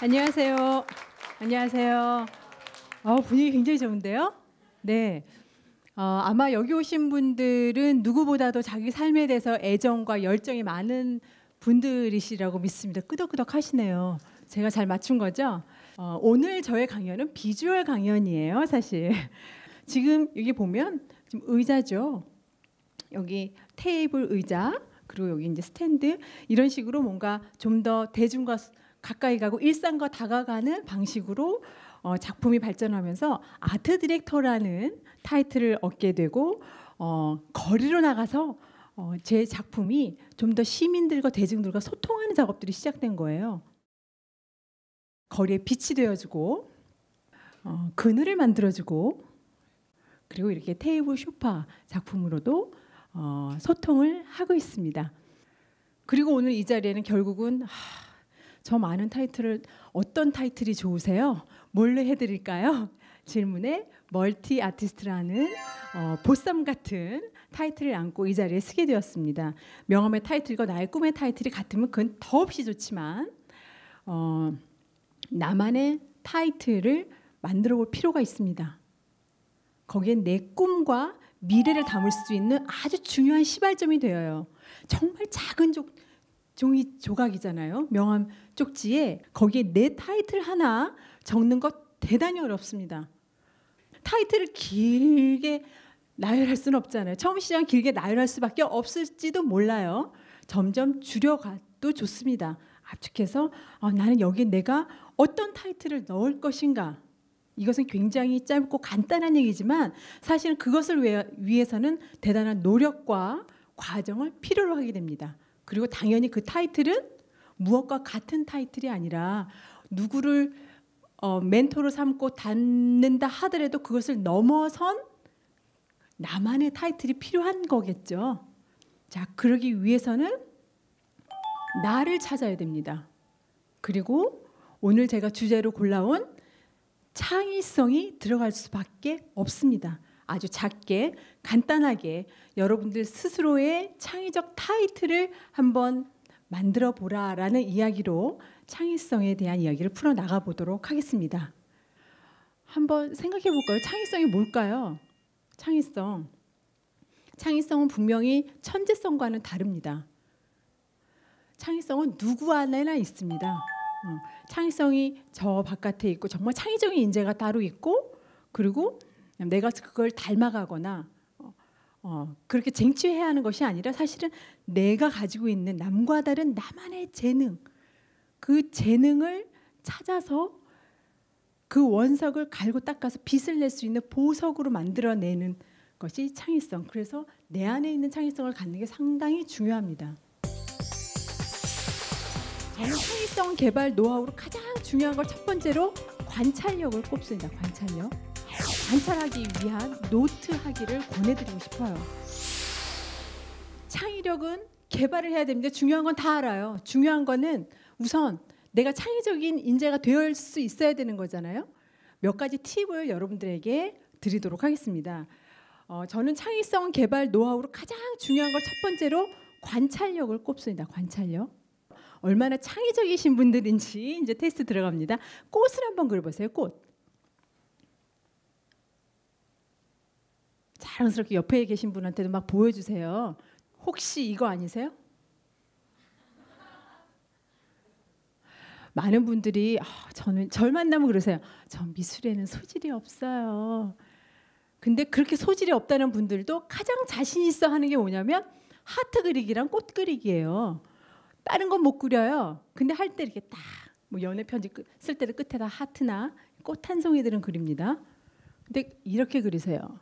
안녕하세요. 안녕하세요. 분위기 굉장히 좋은데요? 네. 아마 여기 오신 분들은 누구보다도 자기 삶에 대해서 애정과 열정이 많은 분들이시라고 믿습니다. 끄덕끄덕 하시네요. 제가 잘 맞춘 거죠? 오늘 저의 강연은 비주얼 강연이에요, 사실. 지금 여기 보면 지금 의자죠. 여기 테이블 의자, 그리고 여기 이제 스탠드, 이런 식으로 뭔가 좀 더 대중과 가까이 가고 일상과 다가가는 방식으로 작품이 발전하면서 아트 디렉터라는 타이틀을 얻게 되고 거리로 나가서 제 작품이 좀 더 시민들과 대중들과 소통하는 작업들이 시작된 거예요. 거리에 빛이 되어주고 그늘을 만들어주고 그리고 이렇게 테이블 소파 작품으로도 소통을 하고 있습니다. 그리고 오늘 이 자리에는 결국은 저 많은 타이틀을 어떤 타이틀이 좋으세요? 뭘로 해드릴까요? 질문에 멀티 아티스트라는 보쌈 같은 타이틀을 안고 이 자리에 서게 되었습니다. 명함의 타이틀과 나의 꿈의 타이틀이 같으면 그건 더없이 좋지만 나만의 타이틀을 만들어 볼 필요가 있습니다. 거기엔 내 꿈과 미래를 담을 수 있는 아주 중요한 시발점이 되어요. 정말 작은 종이 조각이잖아요. 명함 쪽지에 거기에 내 타이틀 하나 적는 것 대단히 어렵습니다. 타이틀을 길게 나열할 수는 없잖아요. 처음 시작은 길게 나열할 수밖에 없을지도 몰라요. 점점 줄여가도 좋습니다. 압축해서 나는 여기에 내가 어떤 타이틀을 넣을 것인가. 이것은 굉장히 짧고 간단한 얘기지만 사실은 그것을 위해서는 대단한 노력과 과정을 필요로 하게 됩니다. 그리고 당연히 그 타이틀은 무엇과 같은 타이틀이 아니라 누구를 멘토로 삼고 닮는다 하더라도 그것을 넘어선 나만의 타이틀이 필요한 거겠죠. 자, 그러기 위해서는 나를 찾아야 됩니다. 그리고 오늘 제가 주제로 골라온 창의성이 들어갈 수밖에 없습니다. 아주 작게 간단하게 여러분들 스스로의 창의적 타이틀을 한번 만들어 보라라는 이야기로 창의성에 대한 이야기를 풀어나가 보도록 하겠습니다. 한번 생각해 볼까요? 창의성이 뭘까요? 창의성은 분명히 천재성과는 다릅니다. 창의성은 누구 안에나 있습니다. 창의성이 저 바깥에 있고 정말 창의적인 인재가 따로 있고 그리고 내가 그걸 닮아가거나 그렇게 쟁취해야 하는 것이 아니라 사실은 내가 가지고 있는 남과 다른 나만의 재능, 그 재능을 찾아서 그 원석을 갈고 닦아서 빛을 낼 수 있는 보석으로 만들어내는 것이 창의성. 그래서 내 안에 있는 창의성을 갖는 게 상당히 중요합니다. 저는 창의성 개발 노하우로 가장 중요한 걸 첫 번째로 관찰력을 꼽습니다. 관찰하기 위한 노트 하기를 권해드리고 싶어요. 창의력은 개발을 해야 됩니다. 중요한 건 다 알아요. 중요한 거는 우선 내가 창의적인 인재가 될 수 있어야 되는 거잖아요. 몇 가지 팁을 여러분들에게 드리도록 하겠습니다. 저는 창의성 개발 노하우로 가장 중요한 걸 첫 번째로 관찰력을 꼽습니다. 관찰력. 얼마나 창의적이신 분들인지 이제 테스트 들어갑니다. 꽃을 한번 그려보세요. 꽃. 자랑스럽게 옆에 계신 분한테도 막 보여주세요. 혹시 이거 아니세요? 많은 분들이 절 만나면 그러세요. 저 미술에는 소질이 없어요. 근데 그렇게 소질이 없다는 분들도 가장 자신 있어 하는 게 뭐냐면 하트 그리기랑 꽃 그리기예요. 다른 건 못 그려요. 근데 할 때 이렇게 딱 뭐 연애 편지 쓸 때도 끝에다 하트나 꽃 한 송이들은 그립니다. 근데 이렇게 그리세요.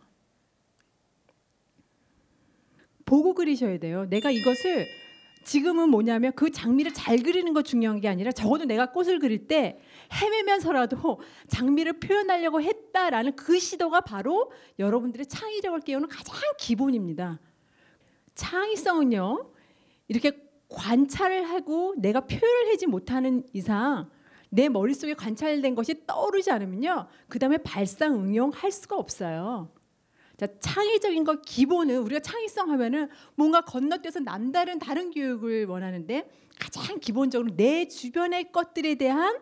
보고 그리셔야 돼요. 내가 이것을 지금은 뭐냐면 그 장미를 잘 그리는 거 중요한 게 아니라 적어도 내가 꽃을 그릴 때 헤매면서라도 장미를 표현하려고 했다라는 그 시도가 바로 여러분들의 창의력을 깨우는 가장 기본입니다. 창의성은요. 이렇게 관찰을 하고 내가 표현을 하지 못하는 이상 내 머릿속에 관찰된 것이 떠오르지 않으면요. 그 다음에 발상 응용할 수가 없어요. 자, 창의적인 것 기본은 우리가 창의성 하면은 뭔가 건너뛰어서 다른 교육을 원하는데 가장 기본적으로 내 주변의 것들에 대한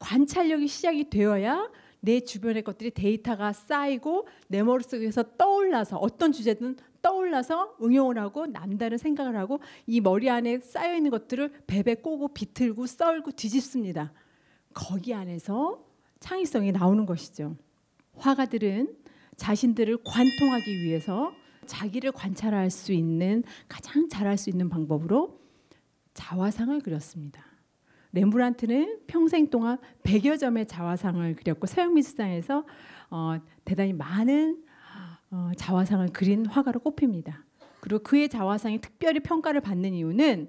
관찰력이 시작이 되어야 내 주변의 것들이 데이터가 쌓이고 내 머릿속에서 떠올라서 어떤 주제든 떠올라서 응용을 하고 남다른 생각을 하고 이 머리 안에 쌓여있는 것들을 베베 꼬고 비틀고 썰고 뒤집습니다. 거기 안에서 창의성이 나오는 것이죠. 화가들은 자신들을 관통하기 위해서 자기를 관찰할 수 있는 가장 잘할 수 있는 방법으로 자화상을 그렸습니다. 렘브란트는 평생 동안 100여 점의 자화상을 그렸고 서양미술상에서 대단히 많은 자화상을 그린 화가로 꼽힙니다. 그리고 그의 자화상이 특별히 평가를 받는 이유는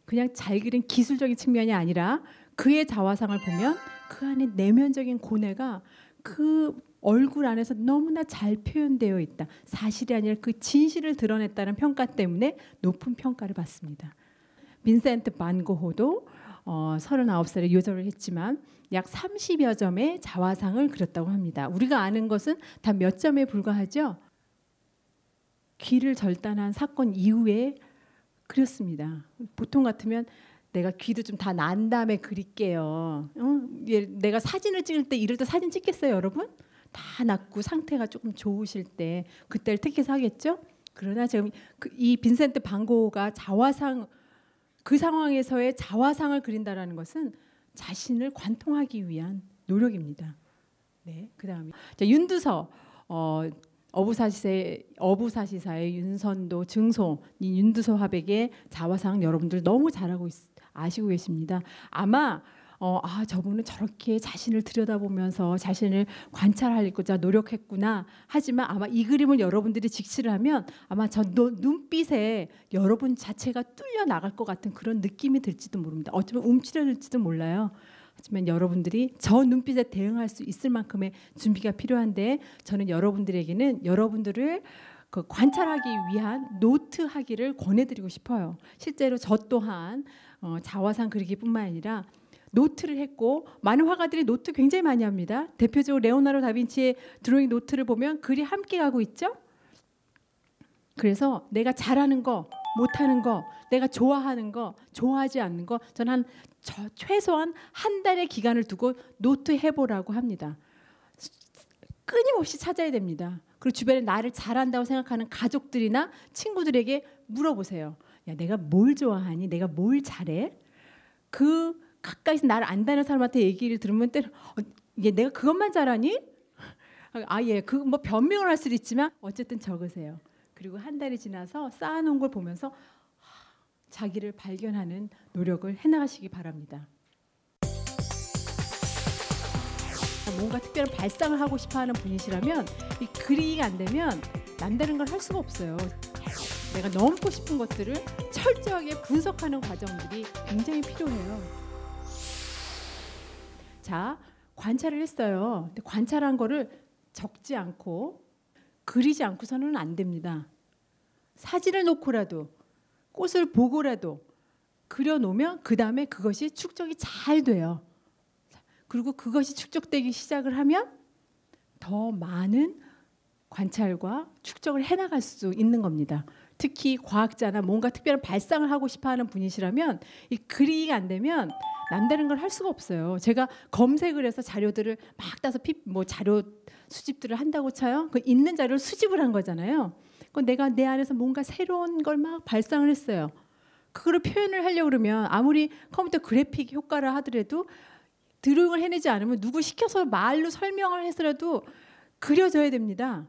그냥 잘 그린 기술적인 측면이 아니라 그의 자화상을 보면 그 안에 내면적인 고뇌가 그 얼굴 안에서 너무나 잘 표현되어 있다. 사실이 아니라 그 진실을 드러냈다는 평가 때문에 높은 평가를 받습니다. 빈센트 반 고흐도 39살에 요절을 했지만 약 30여 점의 자화상을 그렸다고 합니다. 우리가 아는 것은 다 몇 점에 불과하죠. 귀를 절단한 사건 이후에 그렸습니다. 보통 같으면 내가 귀도 좀 다 난 다음에 그릴게요. 내가 사진을 찍을 때 이럴 때 사진 찍겠어요, 여러분? 다 낫고 상태가 조금 좋으실 때 그때를 택해서 하겠죠. 그러나 지금 이 빈센트 반 고흐가 자화상 그 상황에서의 자화상을 그린다라는 것은 자신을 관통하기 위한 노력입니다. 네, 그다음에 윤두서 어부사시사의 윤선도 증소 이 윤두서 화백의 자화상 여러분들 너무 잘 아시고 계십니다. 아마 저분은 저렇게 자신을 들여다보면서 자신을 관찰하고자 노력했구나. 하지만 아마 이 그림을 여러분들이 직시를 하면 아마 저 눈빛에 여러분 자체가 뚫려 나갈 것 같은 그런 느낌이 들지도 모릅니다. 어쩌면 움츠려들지도 몰라요. 하지만 여러분들이 저 눈빛에 대응할 수 있을 만큼의 준비가 필요한데 저는 여러분들에게는 여러분들을 관찰하기 위한 노트 하기를 권해드리고 싶어요. 실제로 저 또한 자화상 그리기뿐만 아니라 노트를 했고 많은 화가들이 노트 굉장히 많이 합니다. 대표적으로 레오나르도 다빈치의 드로잉 노트를 보면 글이 함께 가고 있죠. 그래서 내가 잘하는 거, 못하는 거, 내가 좋아하는 거, 좋아하지 않는 거 저는 최소한 한 달의 기간을 두고 노트 해보라고 합니다. 끊임없이 찾아야 됩니다. 그리고 주변에 나를 잘한다고 생각하는 가족들이나 친구들에게 물어보세요. 야, 내가 뭘 좋아하니? 내가 뭘 잘해? 그 가까이서 나를 안다는 사람한테 얘기를 들으면 얘 내가 그것만 잘하니? 예, 그 뭐 변명을 할 수도 있지만 어쨌든 적으세요. 그리고 한 달이 지나서 쌓아놓은 걸 보면서 자기를 발견하는 노력을 해나가시기 바랍니다. 뭔가 특별한 발상을 하고 싶어하는 분이시라면 이 그리기가 안 되면 남다른 걸 할 수가 없어요. 내가 넘고 싶은 것들을 철저하게 분석하는 과정들이 굉장히 필요해요. 자, 관찰을 했어요. 근데 관찰한 거를 적지 않고 그리지 않고서는 안 됩니다. 사진을 놓고라도 꽃을 보고라도 그려놓으면 그 다음에 그것이 축적이 잘 돼요. 그리고 그것이 축적되기 시작을 하면 더 많은 관찰과 축적을 해나갈 수 있는 겁니다. 특히 과학자나 뭔가 특별한 발상을 하고 싶어하는 분이시라면 이 그리기가 안 되면 남다른 걸 할 수가 없어요. 제가 검색을 해서 자료들을 막 따서 자료 수집들을 한다고 쳐요. 그 있는 자료를 수집을 한 거잖아요. 내가 내 안에서 뭔가 새로운 걸 막 발상을 했어요. 그거를 표현을 하려고 그러면 아무리 컴퓨터 그래픽 효과를 하더라도 드로잉을 해내지 않으면 누구 시켜서 말로 설명을 해서라도 그려져야 됩니다.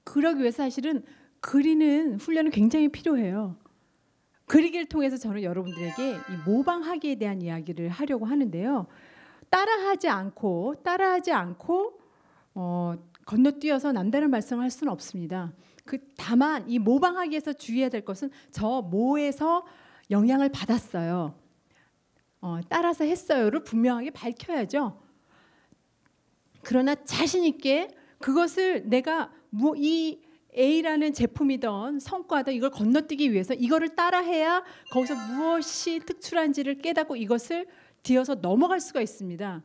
그러기 위해서 사실은 그리는 훈련은 굉장히 필요해요. 그리기를 통해서 저는 여러분들에게 이 모방하기에 대한 이야기를 하려고 하는데요. 따라하지 않고 건너뛰어서 남다른 발상을 할 수는 없습니다. 다만 이 모방하기에서 주의해야 될 것은 저 뭐에서 영향을 받았어요. 따라서 했어요를 분명하게 밝혀야죠. 그러나 자신 있게 그것을 내가 이 A라는 제품이던 성과든 이걸 건너뛰기 위해서 이거를 따라해야 거기서 무엇이 특출한지를 깨닫고 이것을 뒤어서 넘어갈 수가 있습니다.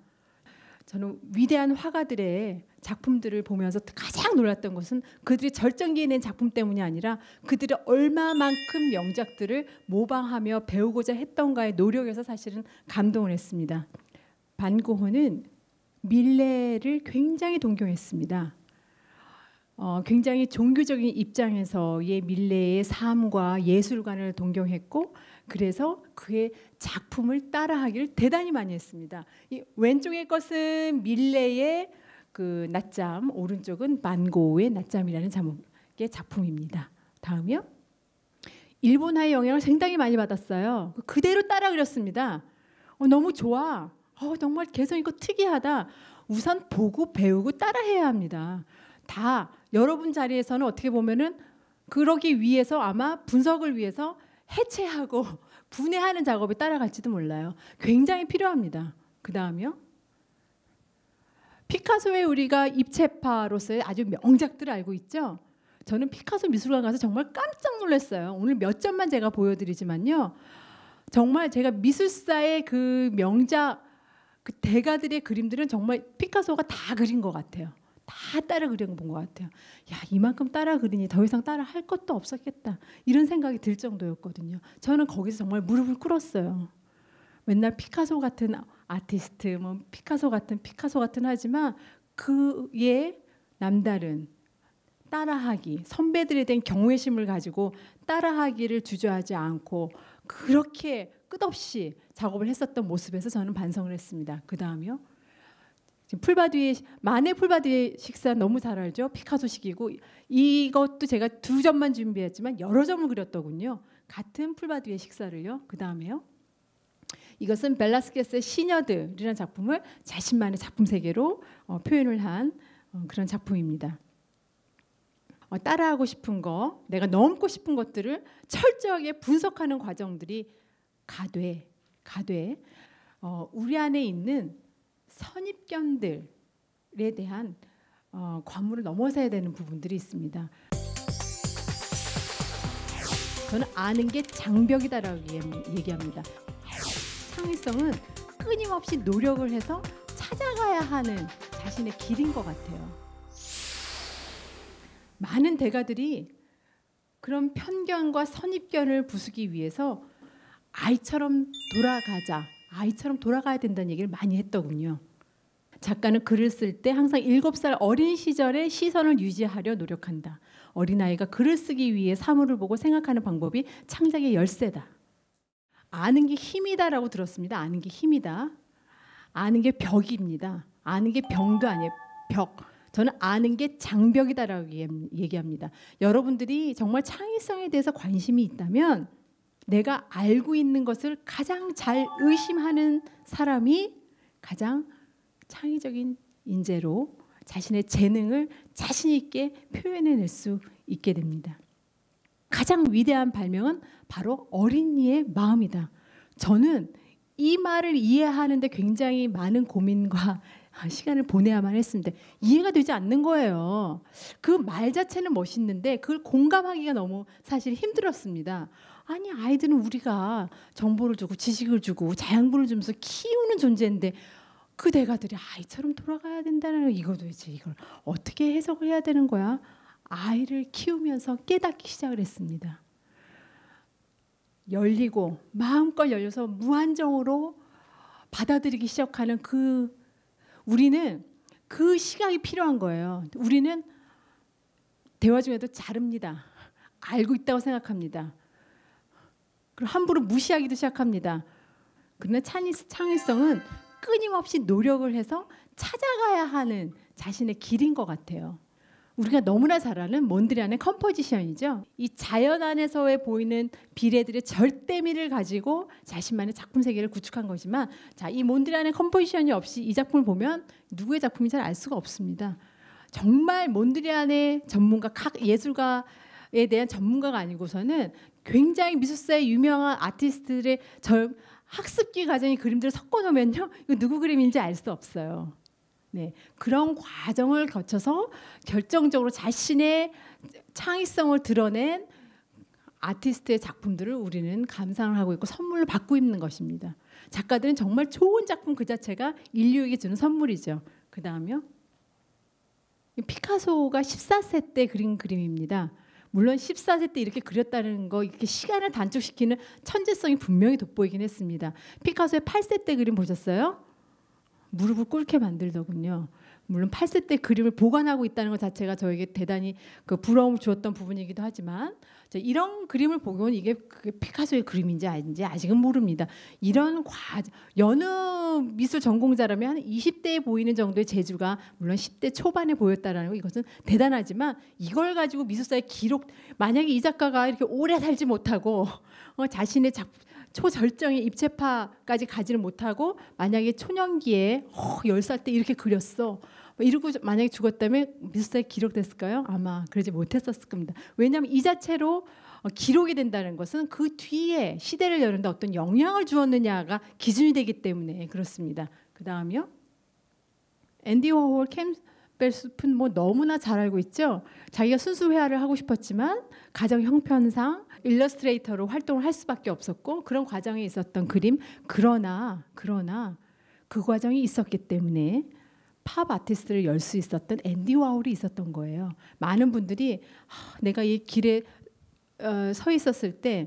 저는 위대한 화가들의 작품들을 보면서 가장 놀랐던 것은 그들이 절정기에 낸 작품 때문이 아니라 그들이 얼마만큼 명작들을 모방하며 배우고자 했던가의 노력에서 사실은 감동을 했습니다. 반고흐는 밀레를 굉장히 동경했습니다. 굉장히 종교적인 입장에서의 밀레의 삶과 예술관을 동경했고, 그래서 그의 작품을 따라하기를 대단히 많이 했습니다. 이 왼쪽의 것은 밀레의 그 낮잠, 오른쪽은 반고흐의 낮잠이라는 제목의 작품입니다. 다음이요. 일본화의 영향을 상당히 많이 받았어요. 그대로 따라 그렸습니다. 너무 좋아. 정말 개성 있고 특이하다. 우선 보고 배우고 따라해야 합니다. 다 여러분 자리에서는 어떻게 보면은 그러기 위해서 아마 분석을 위해서 해체하고 분해하는 작업에 따라갈지도 몰라요. 굉장히 필요합니다. 그 다음이요. 피카소의 우리가 입체파로서의 아주 명작들을 알고 있죠. 저는 피카소 미술관 가서 정말 깜짝 놀랐어요. 오늘 몇 점만 제가 보여드리지만요. 정말 제가 미술사의 그 명작, 그 대가들의 그림들은 정말 피카소가 다 그린 것 같아요. 다 따라 그린 본 것 같아요. 야, 이만큼 따라 그리니 더 이상 따라 할 것도 없었겠다. 이런 생각이 들 정도였거든요. 저는 거기서 정말 무릎을 꿇었어요. 맨날 피카소 같은 아티스트, 뭐 피카소 같은 하지만 그의 남다른 따라하기, 선배들에 대한 경외심을 가지고 따라하기를 주저하지 않고 그렇게 끝없이 작업을 했었던 모습에서 저는 반성을 했습니다. 그 다음이요. 마네 풀바디의 식사 너무 잘 알죠? 피카소식이고 이것도 제가 2점만 준비했지만 여러 점을 그렸더군요. 같은 풀바디의 식사를요. 그 다음에요. 이것은 벨라스케스의 시녀들이라는 작품을 자신만의 작품 세계로 표현을 한 그런 작품입니다. 따라하고 싶은 거, 내가 넘고 싶은 것들을 철저하게 분석하는 과정들이 가되 우리 안에 있는 선입견들에 대한 관문을 넘어서야 되는 부분들이 있습니다. 저는 아는 게 장벽이다라고 얘기합니다. 창의성은 끊임없이 노력을 해서 찾아가야 하는 자신의 길인 것 같아요. 많은 대가들이 그런 편견과 선입견을 부수기 위해서 아이처럼 돌아가야 된다는 얘기를 많이 했더군요. 작가는 글을 쓸 때 항상 7살 어린 시절의 시선을 유지하려 노력한다. 어린아이가 글을 쓰기 위해 사물을 보고 생각하는 방법이 창작의 열쇠다. 아는 게 힘이다라고 들었습니다. 아는 게 힘이다. 아는 게 벽입니다. 아는 게 병도 아니에요. 벽. 저는 아는 게 장벽이다라고 얘기합니다. 여러분들이 정말 창의성에 대해서 관심이 있다면 내가 알고 있는 것을 가장 잘 의심하는 사람이 가장 창의적인 인재로 자신의 재능을 자신 있게 표현해낼 수 있게 됩니다. 가장 위대한 발명은 바로 어린이의 마음이다. 저는 이 말을 이해하는데 굉장히 많은 고민과 시간을 보내야만 했습니다. 이해가 되지 않는 거예요. 그 말 자체는 멋있는데 그걸 공감하기가 너무 사실 힘들었습니다. 아니, 아이들은 우리가 정보를 주고 지식을 주고 자양분을 주면서 키우는 존재인데 그 대가들이 아이처럼 돌아가야 된다는 이거 도대체 이걸 어떻게 해석을 해야 되는 거야? 아이를 키우면서 깨닫기 시작을 했습니다. 열리고 마음껏 열려서 무한정으로 받아들이기 시작하는 우리는 그 시각이 필요한 거예요. 우리는 대화 중에도 자릅니다. 알고 있다고 생각합니다. 그리고 함부로 무시하기도 시작합니다. 그러나 창의성은 끊임없이 노력을 해서 찾아가야 하는 자신의 길인 것 같아요. 우리가 너무나 잘 아는 몬드리안의 컴포지션이죠. 이 자연 안에서의 보이는 비례들의 절대미를 가지고 자신만의 작품 세계를 구축한 거지만, 자, 이 몬드리안의 컴포지션이 없이 이 작품을 보면 누구의 작품인지 잘 알 수가 없습니다. 정말 몬드리안의 전문가, 각 예술가에 대한 전문가가 아니고서는 굉장히 미술사의 유명한 아티스트들의 학습기 과정의 그림들을 섞어놓으면요, 이거 누구 그림인지 알 수 없어요. 네, 그런 과정을 거쳐서 결정적으로 자신의 창의성을 드러낸 아티스트의 작품들을 우리는 감상을 하고 있고 선물을 받고 있는 것입니다. 작가들은 정말 좋은 작품 그 자체가 인류에게 주는 선물이죠. 그 다음이요. 피카소가 14세 때 그린 그림입니다. 물론 14세 때 이렇게 그렸다는 거, 이렇게 시간을 단축시키는 천재성이 분명히 돋보이긴 했습니다. 피카소의 8세 때 그림 보셨어요? 무릎을 꿇게 만들더군요. 물론 8세 때 그림을 보관하고 있다는 것 자체가 저에게 대단히 그 부러움을 주었던 부분이기도 하지만 이런 그림을 보면 이게 피카소의 그림인지 아닌지 아직은 모릅니다. 이런 여느 미술 전공자라면 한 20대에 보이는 정도의 재주가 물론 10대 초반에 보였다라는 거 이것은 대단하지만 이걸 가지고 미술사의 기록 만약에 이 작가가 이렇게 오래 살지 못하고 자신의 초절정의 입체파까지 가지를 못하고 만약에 초년기에 10살 때 이렇게 그렸어 이러고 만약에 죽었다면 미술사에 기록됐을까요? 아마 그러지 못했었을 겁니다. 왜냐하면 이 자체로 기록이 된다는 것은 그 뒤에 시대를 여는데 어떤 영향을 주었느냐가 기준이 되기 때문에 그렇습니다. 그 다음이요. 앤디 워홀, 캠벨숲은 뭐 너무나 잘 알고 있죠. 자기가 순수 회화를 하고 싶었지만 가정 형편상 일러스트레이터로 활동을 할 수밖에 없었고 그런 과정에 있었던 그림. 그러나 그 과정이 있었기 때문에 팝 아티스트를 열 수 있었던 앤디 워홀이 있었던 거예요. 많은 분들이 내가 이 길에 서 있었을 때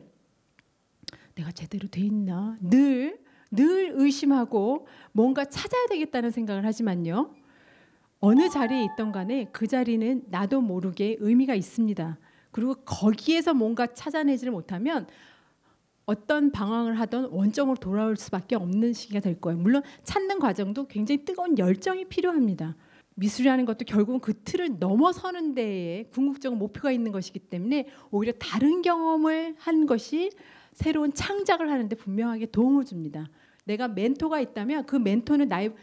내가 제대로 돼 있나 늘 의심하고 뭔가 찾아야 되겠다는 생각을 하지만요. 어느 자리에 있던 간에 그 자리는 나도 모르게 의미가 있습니다. 그리고 거기에서 뭔가 찾아내지를 못하면 어떤 방황을 하던 원점으로 돌아올 수밖에 없는 시기가 될 거예요. 물론 찾는 과정도 굉장히 뜨거운 열정이 필요합니다. 미술이라는 것도 결국은 그 틀을 넘어서는 데에 궁극적 목표가 있는 것이기 때문에 오히려 다른 경험을 한 것이 새로운 창작을 하는데 분명하게 도움을 줍니다. 내가 멘토가 있다면 그 멘토는 나의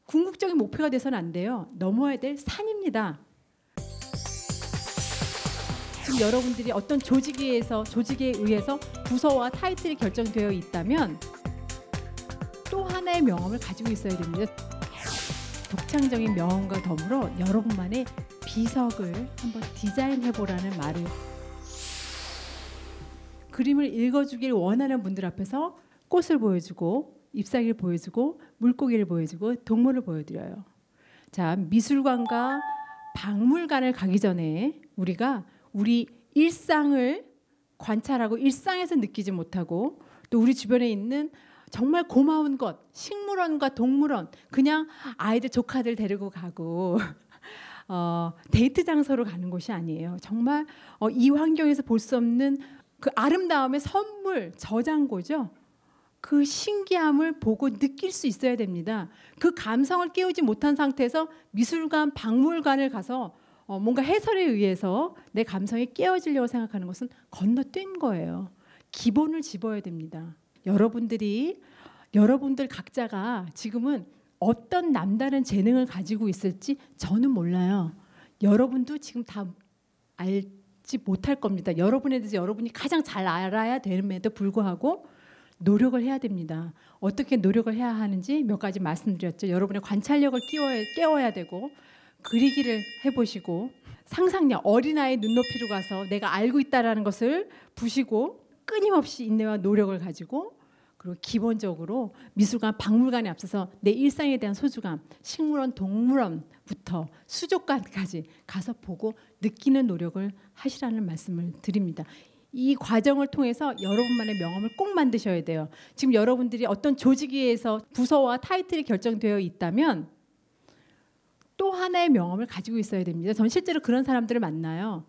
궁극적인 목표가 돼서는 안 돼요. 넘어야 될 산입니다. 지금 여러분들이 어떤 조직에 의해서 부서와 타이틀이 결정되어 있다면 또 하나의 명함을 가지고 있어야 됩니다. 독창적인 명함과 더불어 여러분만의 비석을 한번 디자인해보라는 말을 그림을 읽어주길 원하는 분들 앞에서 꽃을 보여주고 잎사귀를 보여주고 물고기를 보여주고 동물을 보여드려요. 자, 미술관과 박물관을 가기 전에 우리가 우리 일상을 관찰하고 일상에서 느끼지 못하고 또 우리 주변에 있는 정말 고마운 것, 식물원과 동물원, 그냥 아이들 조카들 데리고 가고 데이트 장소로 가는 곳이 아니에요. 정말 이 환경에서 볼 수 없는 그 아름다움의 선물, 저장고죠. 그 신기함을 보고 느낄 수 있어야 됩니다. 그 감성을 깨우지 못한 상태에서 미술관, 박물관을 가서 뭔가 해설에 의해서 내 감성이 깨어지려고 생각하는 것은 건너뛴 거예요. 기본을 집어야 됩니다. 여러분들 각자가 지금은 어떤 남다른 재능을 가지고 있을지 저는 몰라요. 여러분도 지금 다 알지 못할 겁니다. 여러분에 대해서 여러분이 가장 잘 알아야 됨에도 불구하고 노력을 해야 됩니다. 어떻게 노력을 해야 하는지 몇 가지 말씀드렸죠. 여러분의 관찰력을 깨워야 되고 그리기를 해보시고 상상력, 어린아이 눈높이로 가서 내가 알고 있다는 것을 부시고 끊임없이 인내와 노력을 가지고 그리고 기본적으로 미술관, 박물관에 앞서서 내 일상에 대한 소중함, 식물원, 동물원부터 수족관까지 가서 보고 느끼는 노력을 하시라는 말씀을 드립니다. 이 과정을 통해서 여러분만의 명함을 꼭 만드셔야 돼요. 지금 여러분들이 어떤 조직에 의해서 부서와 타이틀이 결정되어 있다면 또 하나의 명함을 가지고 있어야 됩니다. 전 실제로 그런 사람들을 만나요.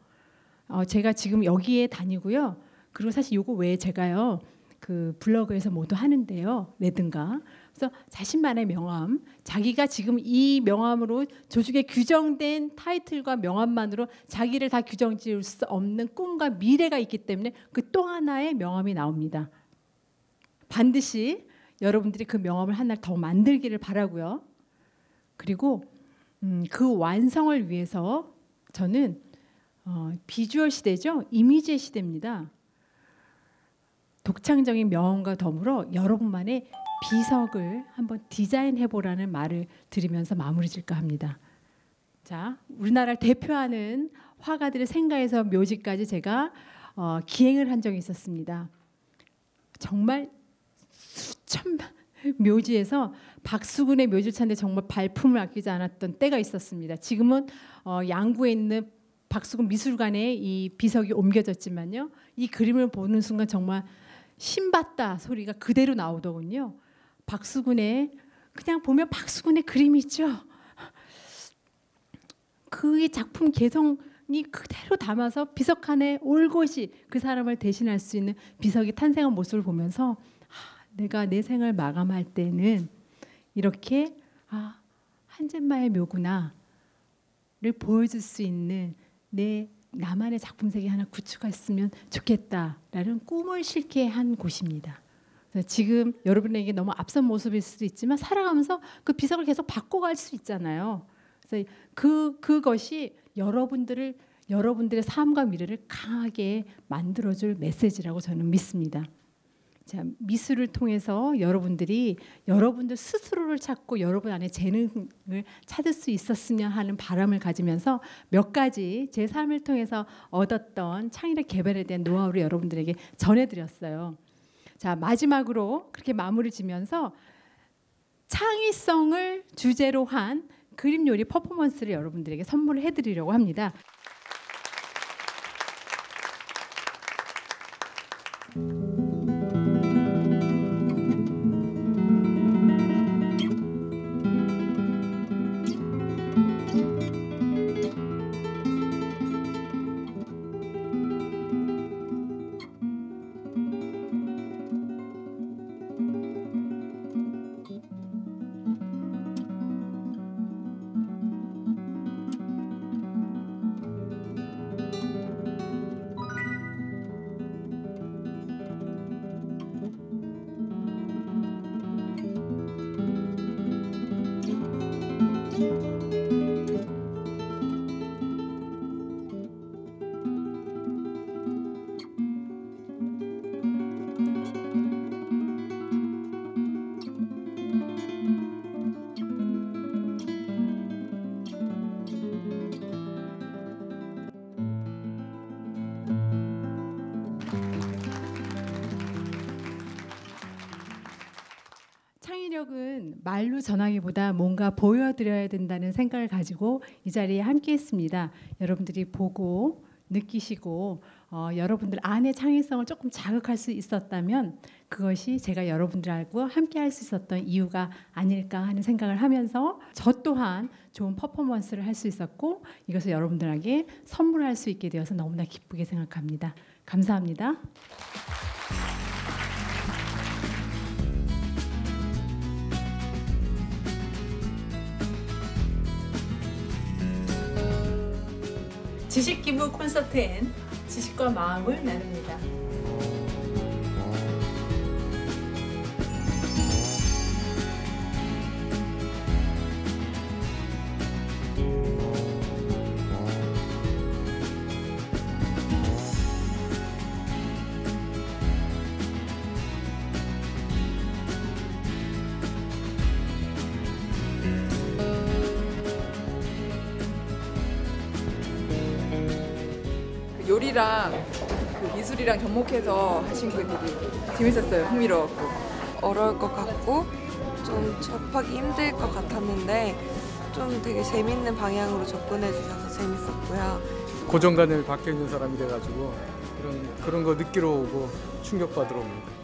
제가 지금 여기에 다니고요. 그리고 사실 이거 외에 제가요. 그 블로그에서 모두 하는데요. 내든가. 그래서 자신만의 명함, 자기가 지금 이 명함으로 조직에 규정된 타이틀과 명함만으로 자기를 다 규정지을 수 없는 꿈과 미래가 있기 때문에 그 또 하나의 명함이 나옵니다. 반드시 여러분들이 그 명함을 하나 더 만들기를 바라고요. 그리고 그 완성을 위해서 저는 비주얼 시대죠. 이미지의 시대입니다. 독창적인 명언과 더불어 여러분만의 비석을 한번 디자인해보라는 말을 드리면서 마무리 질까 합니다. 자, 우리나라를 대표하는 화가들의 생가에서 묘지까지 제가 기행을 한 적이 있었습니다. 정말 수천만 묘지에서 박수근의 묘지를 찾는데 정말 발품을 아끼지 않았던 때가 있었습니다. 지금은 양구에 있는 박수근 미술관에 이 비석이 옮겨졌지만요. 이 그림을 보는 순간 정말 신받다 소리가 그대로 나오더군요. 박수근의 그냥 보면 박수근의 그림이죠. 그의 작품 개성이 그대로 담아서 비석한의 올곧이 그 사람을 대신할 수 있는 비석이 탄생한 모습을 보면서 내가 내 생을 마감할 때는 이렇게 한젠마의 묘구나를 보여줄 수 있는 나만의 작품색이 하나 구축했으면 좋겠다라는 꿈을 실게 한 곳입니다. 지금 여러분에게 너무 앞선 모습일 수도 있지만 살아가면서 그 비석을 계속 바꿔갈 수 있잖아요. 그래서 그것이 여러분들의 삶과 미래를 강하게 만들어줄 메시지라고 저는 믿습니다. 자, 미술을 통해서 여러분들이 여러분들 스스로를 찾고 여러분 안에 재능을 찾을 수 있었으면 하는 바람을 가지면서 몇 가지 제 삶을 통해서 얻었던 창의력 개발에 대한 노하우를 여러분들에게 전해드렸어요. 자, 마지막으로 그렇게 마무리 지면서 창의성을 주제로 한 그림 요리 퍼포먼스를 여러분들에게 선물을 해드리려고 합니다. 창의력은 말로 전하기보다 뭔가 보여드려야 된다는 생각을 가지고 이 자리에 함께했습니다. 여러분들이 보고 느끼시고 여러분들 안의 창의성을 조금 자극할 수 있었다면 그것이 제가 여러분들하고 함께할 수 있었던 이유가 아닐까 하는 생각을 하면서 저 또한 좋은 퍼포먼스를 할 수 있었고 이것을 여러분들에게 선물할 수 있게 되어서 너무나 기쁘게 생각합니다. 감사합니다. 지식 기부 콘서트 앤 지식과 마음을 나눕니다. 요리랑 그 미술이랑 접목해서 하신 게 되게 재밌었어요. 흥미로웠고 어려울 것 같고 좀 접하기 힘들 것 같았는데 좀 되게 재밌는 방향으로 접근해 주셔서 재밌었고요. 고정관념이 박혀 있는 사람이 돼가지고 그런 거 느끼러 오고 충격받으러 옵니다.